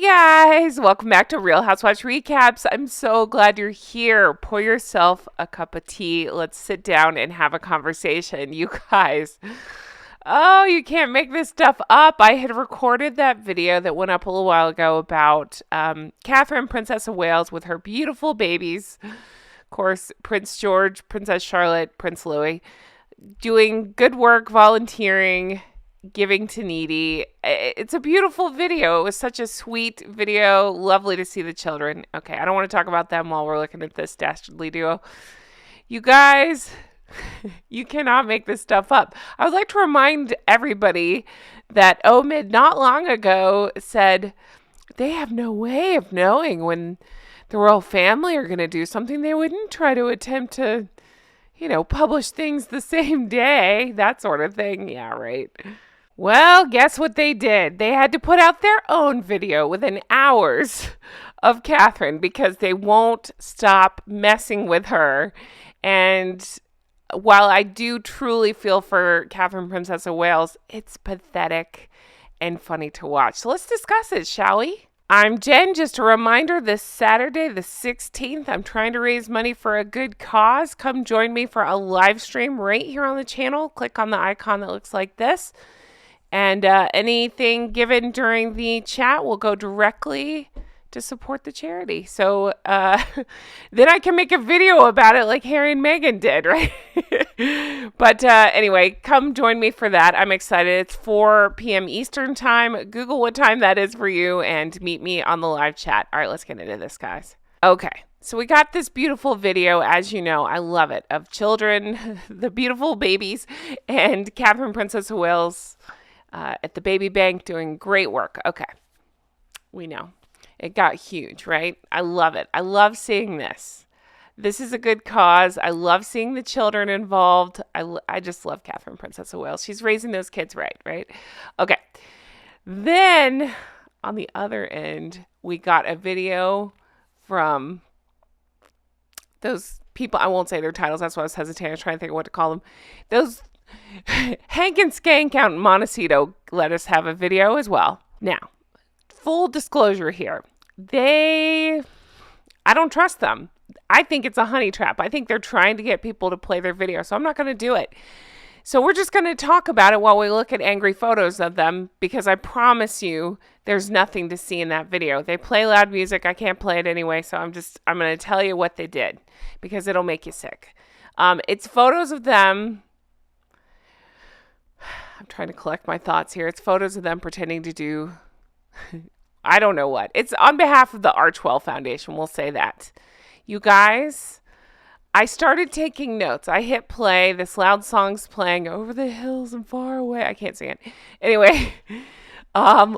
guys, welcome back to Real Housewives Recaps. I'm so glad you're here. Pour yourself a cup of tea. Let's sit down and have a conversation. You guys, oh, you can't make this stuff up. I had recorded that video that went up a little while ago about Catherine, Princess of Wales, with her beautiful babies. Of course, Prince George, Princess Charlotte, Prince Louis, doing good work, volunteering, giving to needy. It's a beautiful video. It was such a sweet video. Lovely to see the children. Okay, I don't want to talk about them while we're looking at this dastardly duo. You guys, you cannot make this stuff up. I would like to remind everybody that Omid not long ago said they have no way of knowing when the royal family are going to do something. They wouldn't try to attempt to, publish things the same day, that sort of thing. Yeah, right. Well, guess what they did? They had to put out their own video within hours of Catherine because they won't stop messing with her. And while I do truly feel for Catherine, Princess of Wales, it's pathetic and funny to watch. So let's discuss it, shall we? I'm Jen. Just a reminder, this Saturday, the 16th, I'm trying to raise money for a good cause. Come join me for a live stream right here on the channel. Click on the icon that looks like this. And anything given during the chat will go directly to support the charity. So then I can make a video about it like Harry and Meghan did, right? But anyway, come join me for that. I'm excited. It's 4 p.m. Eastern time. Google what time that is for you and meet me on the live chat. All right, let's get into this, guys. Okay. So we got this beautiful video, as you know, I love it, of children, the beautiful babies, and Catherine, Princess of Wales, at the baby bank doing great work. Okay. We know. It got huge, right? I love it. I love seeing this. This is a good cause. I love seeing the children involved. I just love Catherine, Princess of Wales. She's raising those kids right? Okay. Then, on the other end, we got a video from those people. I won't say their titles. That's why I was hesitating. I was trying to think of what to call them. Those Hank and Skank out in Montecito let us have a video as well. Now, full disclosure here. I don't trust them. I think it's a honey trap. I think they're trying to get people to play their video, so I'm not going to do it. So we're just going to talk about it while we look at angry photos of them, because I promise you there's nothing to see in that video. They play loud music. I can't play it anyway, so I'm going to tell you what they did, because it'll make you sick. It's photos of them. I'm trying to collect my thoughts here. It's photos of them pretending to do, I don't know what. It's on behalf of the Archewell Foundation. We'll say that. You guys, I started taking notes. I hit play. This loud song's playing over the hills and far away. I can't sing it. Anyway,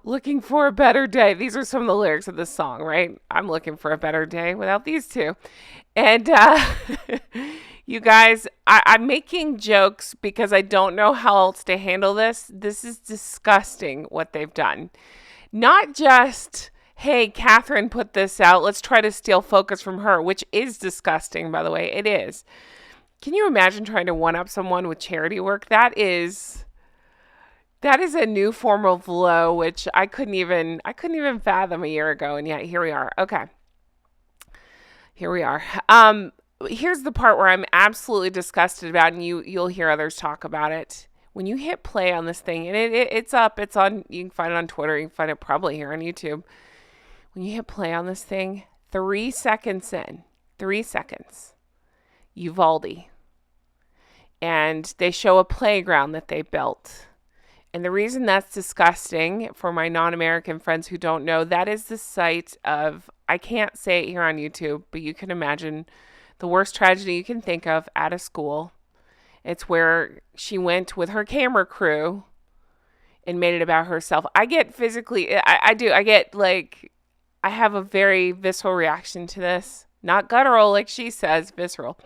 looking for a better day. These are some of the lyrics of this song, right? I'm looking for a better day without these two. And, you guys, I'm making jokes because I don't know how else to handle this. This is disgusting what they've done. Not just, hey, Catherine put this out, let's try to steal focus from her, which is disgusting, by the way. It is. Can you imagine trying to one-up someone with charity work? That is a new form of low, which I couldn't even fathom a year ago, and yet here we are. Okay. Here we are. Here's the part where I'm absolutely disgusted about, and you'll hear others talk about it. When you hit play on this thing, and it's up, it's on, you can find it on Twitter, you can find it probably here on YouTube. When you hit play on this thing, 3 seconds in, Uvalde. And they show a playground that they built. And the reason that's disgusting, for my non-American friends who don't know, that is the site of, I can't say it here on YouTube, but you can imagine the worst tragedy you can think of at a school. It's where she went with her camera crew and made it about herself. I get physically, I do. I get like, I have a very visceral reaction to this. Not guttural like she says, visceral.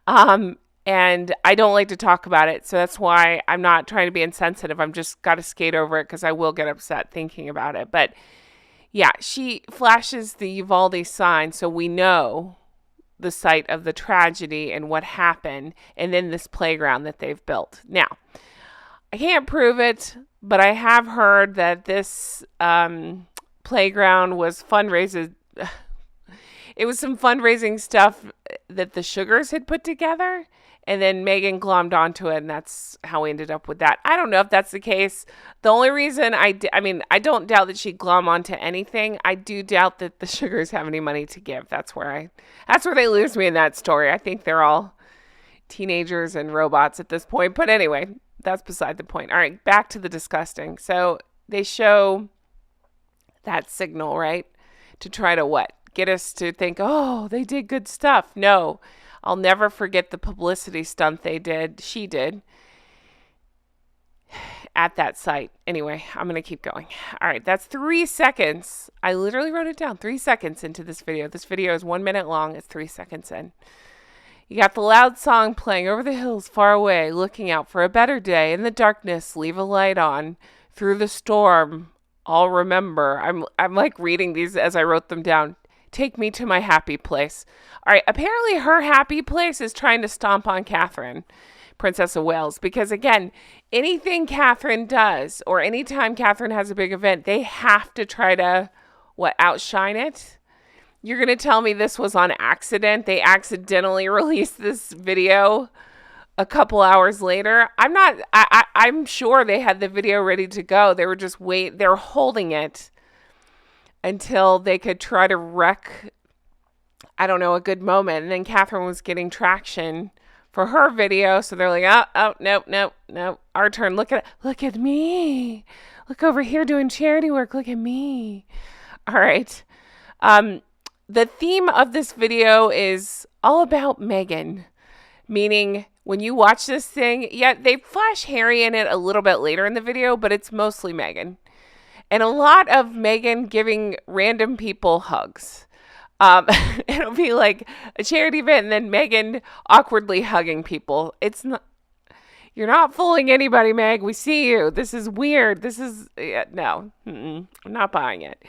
And I don't like to talk about it. So that's why I'm not trying to be insensitive. I'm just got to skate over it because I will get upset thinking about it. But yeah, she flashes the Uvalde sign so we know the site of the tragedy and what happened, and then this playground that they've built. Now, I can't prove it, but I have heard that this playground was fundraising. It was some fundraising stuff that the Sugars had put together, and then Meghan glommed onto it, and that's how we ended up with that. I don't know if that's the case. The only reason I don't doubt that she glom onto anything. I do doubt that the Sugars have any money to give. That's where they lose me in that story. I think they're all teenagers and robots at this point. But anyway, that's beside the point. All right, back to the disgusting. So they show that signal, right? To try to what? Get us to think, oh, they did good stuff. No, I'll never forget the publicity stunt she did at that site. Anyway, I'm going to keep going. All right, that's 3 seconds. I literally wrote it down, 3 seconds into this video. This video is 1 minute long. It's 3 seconds in. You got the loud song playing over the hills far away, looking out for a better day. In the darkness, leave a light on. Through the storm, I'll remember. I'm like reading these as I wrote them down. Take me to my happy place. All right, apparently her happy place is trying to stomp on Catherine, Princess of Wales, because again, anything Catherine does or anytime Catherine has a big event, they have to try to, outshine it? You're going to tell me this was on accident? They accidentally released this video a couple hours later? I'm sure they had the video ready to go. They were just they're holding it until they could try to wreck, a good moment. And then Catherine was getting traction for her video. So they're like, oh, nope. Our turn. Look at me. Look over here doing charity work. Look at me. All right. The theme of this video is all about Meghan, meaning when you watch this thing, they flash Harry in it a little bit later in the video, but it's mostly Meghan. And a lot of Meghan giving random people hugs. It'll be like a charity event and then Meghan awkwardly hugging people. You're not fooling anybody, Meg. We see you. This is weird. No, I'm not buying it.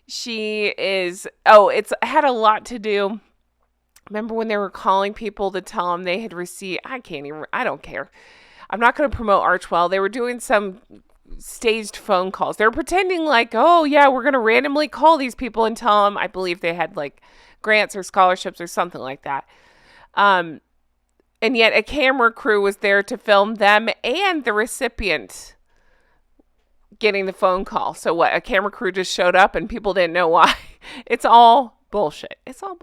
It's had a lot to do. Remember when they were calling people to tell them they had received, I don't care. I'm not going to promote Archewell. They were doing some staged phone calls. They were pretending like, oh yeah, we're going to randomly call these people and tell them, I believe they had like grants or scholarships or something like that. And yet a camera crew was there to film them and the recipient getting the phone call. So what? A camera crew just showed up and people didn't know why. It's all bullshit. All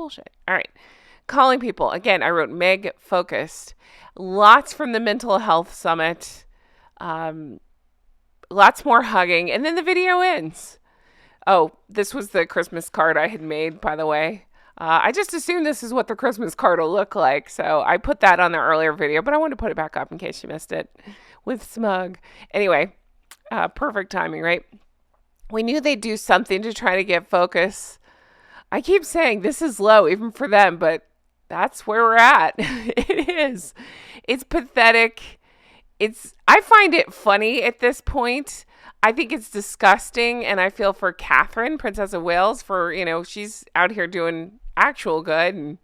right. Calling people. Again, I wrote Meg focused. Lots from the mental health summit. Lots more hugging. And then the video ends. Oh, this was the Christmas card I had made, by the way. I just assumed this is what the Christmas card will look like. So I put that on the earlier video, but I wanted to put it back up in case you missed it with Smug. Anyway, perfect timing, right? We knew they'd do something to try to get focus. I keep saying this is low, even for them, but that's where we're at. It is. It's pathetic. I find it funny at this point. I think it's disgusting, and I feel for Catherine, Princess of Wales, for, she's out here doing actual good, and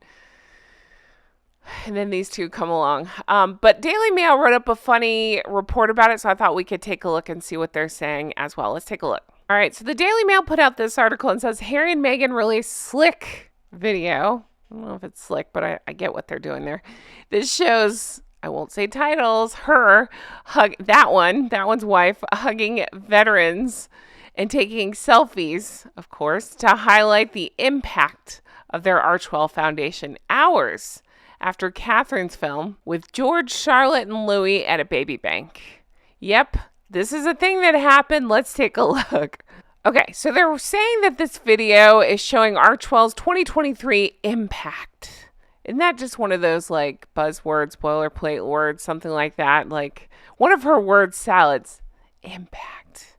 then these two come along. But Daily Mail wrote up a funny report about it, so I thought we could take a look and see what they're saying as well. Let's take a look. All right, so the Daily Mail put out this article and says, Harry and Meghan released slick video. I don't know if it's slick, but I get what they're doing there. This shows, I won't say titles, that one's wife, hugging veterans and taking selfies, of course, to highlight the impact of their Archewell Foundation hours after Catherine's film with George, Charlotte, and Louis at a baby bank. Yep, this is a thing that happened. Let's take a look. Okay, so they're saying that this video is showing Archewell's 2023 impact. Isn't that just one of those like buzzwords, boilerplate words, something like that? Like one of her word salads, impact.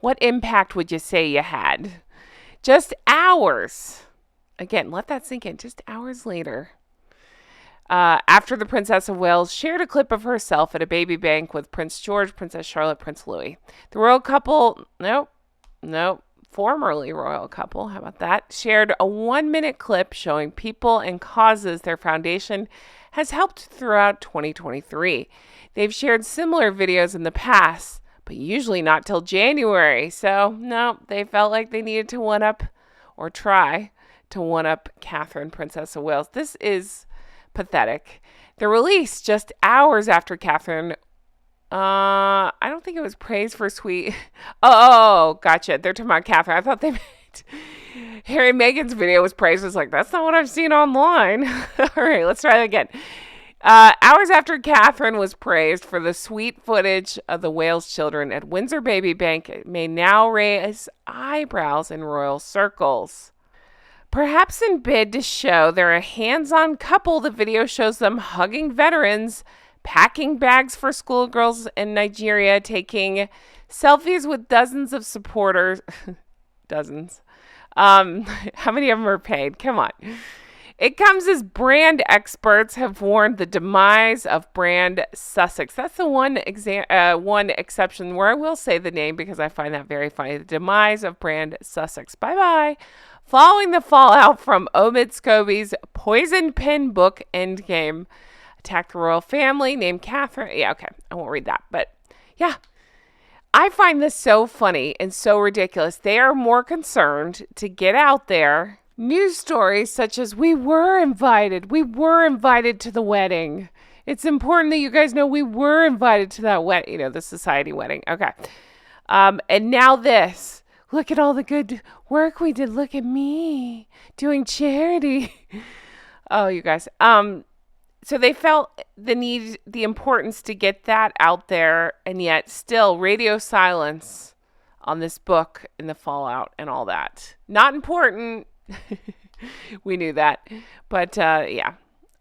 What impact would you say you had? Just hours. Again, let that sink in. Just hours later. After the Princess of Wales shared a clip of herself at a baby bank with Prince George, Princess Charlotte, Prince Louis. The royal couple, formerly royal couple, how about that, shared a 1-minute clip showing people and causes their foundation has helped throughout 2023. They've shared similar videos in the past, but usually not till January. So, no, they felt like they needed to one-up or try to one-up Catherine, Princess of Wales. This is pathetic. The release just hours after Catherine, I don't think it was praised for sweet. Oh, gotcha. They're talking about Catherine. I thought they meant Harry and Meghan's video was praised. It's like, that's not what I've seen online. All right, let's try that again. Hours after Catherine was praised for the sweet footage of the Wales children at Windsor Baby Bank, it may now raise eyebrows in royal circles. Perhaps in bid to show they're a hands-on couple, the video shows them hugging veterans, packing bags for schoolgirls in Nigeria, taking selfies with dozens of supporters. Dozens. How many of them are paid? Come on. It comes as brand experts have warned the demise of brand Sussex. That's the one exception where I will say the name because I find that very funny. The demise of brand Sussex. Bye-bye. Following the fallout from Omid Scobie's poison pen book Endgame, attacked the royal family named Catherine. Yeah, okay. I won't read that. But yeah, I find this so funny and so ridiculous. They are more concerned to get out there news stories such as we were invited to the wedding. It's important that you guys know we were invited to that wedding, the society wedding. Okay. And now this. Look at all the good work we did. Look at me doing charity. Oh, you guys. So they felt the importance to get that out there, and yet still radio silence on this book and the fallout and all that. Not important. We knew that. But yeah,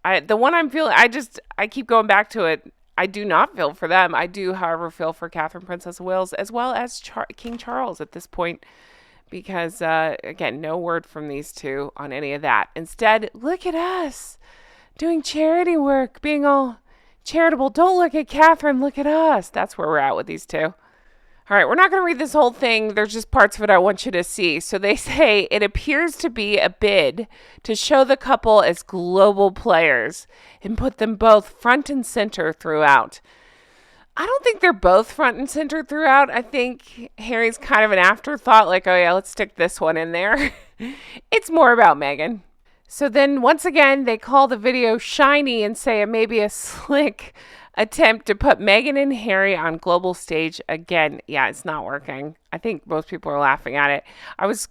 the one I'm feeling, I keep going back to it. I do not feel for them. I do, however, feel for Catherine, Princess of Wales, as well as King Charles at this point, because, again, no word from these two on any of that. Instead, look at us doing charity work, being all charitable. Don't look at Catherine, look at us. That's where we're at with these two. All right, we're not going to read this whole thing. There's just parts of it I want you to see. So they say it appears to be a bid to show the couple as global players and put them both front and center throughout. I don't think they're both front and center throughout. I think Harry's kind of an afterthought, like, oh yeah, let's stick this one in there. It's more about Meghan. So then once again, they call the video shiny and say it may be a slick attempt to put Meghan and Harry on global stage again. Yeah, it's not working. I think most people are laughing at it. I was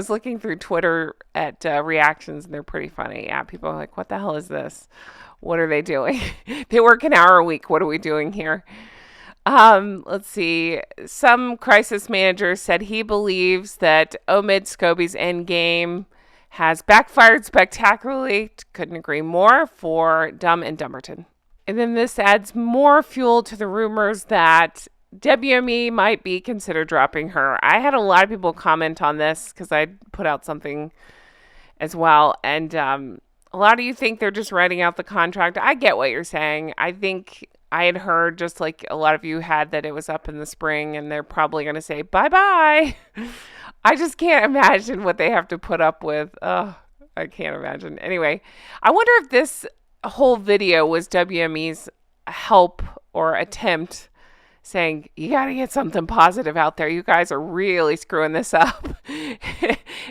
looking through Twitter at reactions, and they're pretty funny. Yeah, people are like, what the hell is this? What are they doing? They work an hour a week. What are we doing here? Let's see. Some crisis manager said he believes that Omid Scobie's Endgame has backfired spectacularly. Couldn't agree more for Dumb and Dumberton. And then this adds more fuel to the rumors that WME might be considered dropping her. I had a lot of people comment on this because I put out something as well. And a lot of you think they're just writing out the contract. I get what you're saying. I think I had heard, just like a lot of you had, that it was up in the spring and they're probably going to say bye-bye. I just can't imagine what they have to put up with. I can't imagine. Anyway, I wonder if this whole video was WME's help or attempt saying, you got to get something positive out there. You guys are really screwing this up.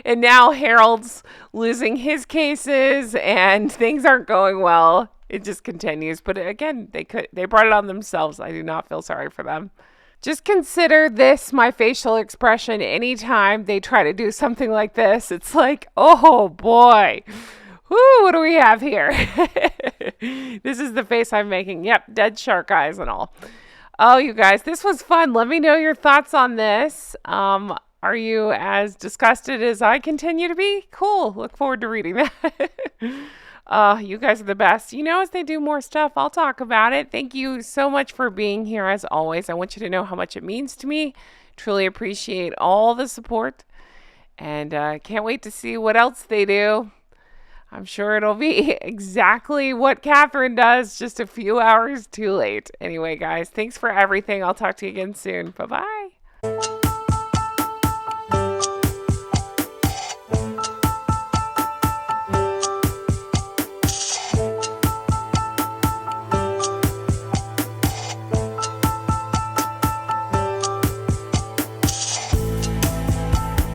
And now Harold's losing his cases and things aren't going well. It just continues. But again, they brought it on themselves. I do not feel sorry for them. Just consider this my facial expression anytime they try to do something like this. It's like, oh boy. Whoo, what do we have here? This is the face I'm making. Yep, dead shark eyes and all. Oh, you guys, this was fun. Let me know your thoughts on this. Are you as disgusted as I continue to be? Cool. Look forward to reading that. You guys are the best. As they do more stuff, I'll talk about it. Thank you so much for being here as always. I want you to know how much it means to me. Truly appreciate all the support. And can't wait to see what else they do. I'm sure it'll be exactly what Catherine does, just a few hours too late. Anyway, guys, thanks for everything. I'll talk to you again soon. Bye-bye.